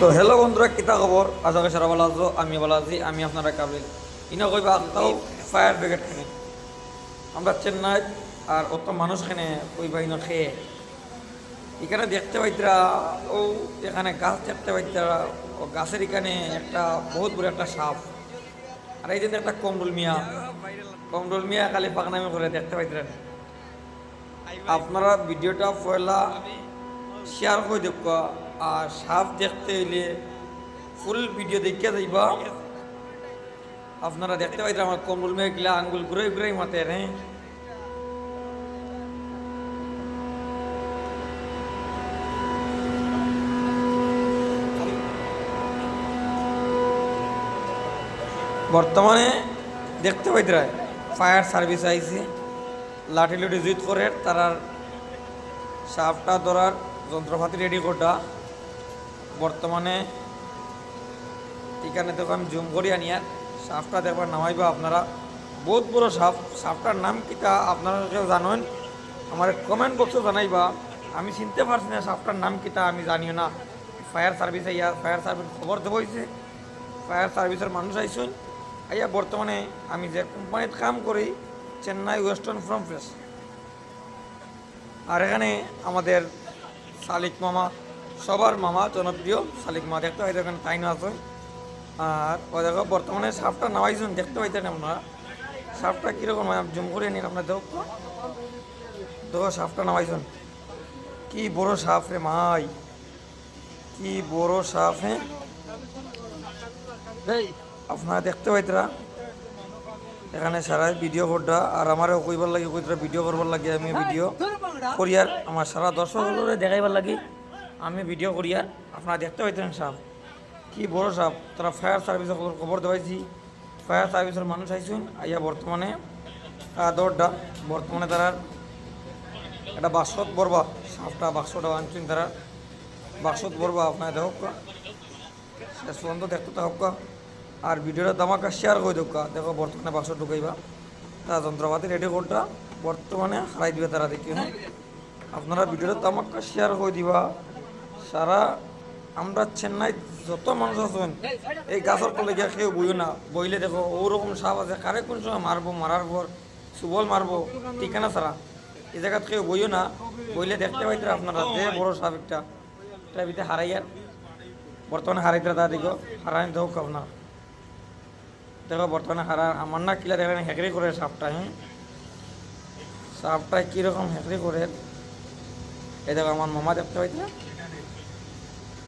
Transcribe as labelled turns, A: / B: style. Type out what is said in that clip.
A: তো হ্যালো বন্ধুরা, কিতা খবর? আশা করি সারা ভালো আছো। আমি ভালো আছি। আমি আপনারা কাবিল ইনা কইবা তাও ফায়ার ব্রিগেড খেনে আমরা চেন্নাই আর অত মানুষ খেনে কইবা ইনো খেয়ে এখানে দেখতে পাইতরা। ও এখানে গাছ দেখতে পাইতরা। ও গাছের এখানে একটা বহুত বড় একটা সাপ। আর এই যে একটা কমরুল মিয়া খালি পাকনামি করে দেখতে পাইতরেন। আপনারা ভিডিওটা পয়লা শেয়ার করে দেখ। আর সাপ দেখতে হইলে ফুল ভিডিও দেখিয়া যাইবা। আপনারা দেখতে পাইতেন আমার কমরুল মেয়ে গিলা আঙ্গুল ঘুরে ঘুরে মাতে রে। বর্তমানে দেখতে পাইতরা ফায়ার সার্ভিস আইছে, লাঠি লুটি জুত করে তারার সাপটা ধরার যন্ত্রপাতি রেডি করটা। বর্তমানে এখানে দেখো আমি জুম করি আনিয়া সাপটা দেখবার নামাইবা। আপনারা বহুত বড় সাপ। সাপটার নাম কিটা আপনারা কেউ জানেন আমার কমেন্ট বক্সে জানাইবা। আমি চিনতে পারছি না সাপটার নাম কিটা, আমি জানিও না। ফায়ার সার্ভিস আইয়া ফায়ার সার্ভিস খবর দেবো হয়েছে। ফায়ার সার্ভিসের মানুষ আইসুন আইয়া। বর্তমানে আমি যে কোম্পানিতে কাম করি চেন্নাই ওয়েস্টার্ন ফ্রম ফ্রেশ, আর এখানে আমাদের শালিক মামা, সবার মামা জনপ্রিয় শালিক মামা দেখতে পাইতে এখানে তাই না আছে। আর ওই দেখো বর্তমানে সাপটা নামাইছেন দেখতে পাইতেন আপনারা। সাপটা কীরকম হয় জুম করে নিন আপনার দেখো। দেখো সাপটা নামাইছেন, কি বড় সাপ রে মাই, কি বড় সাপ। হ্যাঁ আপনারা দেখতে পাইতরা এখানে সারা ভিডিও করটা। আর আমারও কইবার লাগে কইতরা ভিডিও করবার লাগে। আমি ভিডিও করিয়ার আমার সারা দর্শকগুলোরে দেখাইবার লাগে আমি ভিডিও করিয়ার। আপনারা দেখতে পাইতেন সাপ কি বড় সাপ। তারা ফায়ার সার্ভিসের খবর দেওয়াইছি। ফায়ার সার্ভিসের মানুষ আইসুন আইয়া বর্তমানে দৌড়টা বর্তমানে তারা একটা বাক্সত বরবা। সাপটা বাক্সটা আনছেন তারা বাক্সত বরবা। আপনার দেখো শেষ পর্যন্ত দেখতে থাকা। আর ভিডিওটা দামাকা শেয়ার করে দেখা। দেখো বর্তমানে বাক্স ঢুকাইবা তারা যন্ত্রপাতি রেডি করটা বর্তমানে হারাই দিবে তারা দেখি। হ্যাঁ আপনারা ভিডিওটা দামাকা শেয়ার করে দিবা। সারা আমরা চেন্নাই যত মানুষ আছেন এই গাছের তলে গিয়ে কেউ বইও না। বইলে দেখো ওরকম সাপ আছে, কারে কোন সময় মারবো, মারার পর সুবল মারবো ঠিকানা ছাড়া এই জায়গাত কেউ বইও না। বইলে দেখতে পাইতে আপনারা যে বড় সাপ একটা এটার ভিতরে হারাইয়ার বর্তমানে হারাইতে তা দেখো হারাই দেখো আপনার দেখো বর্তমানে হারা আমার না কিলা দেখেন হেঁকড়ি করে সাপটা। হ্যাঁ সাপটা কীরকম হেঁকড়ি করে এই দেখো আমার মামা দেখতে পাইতে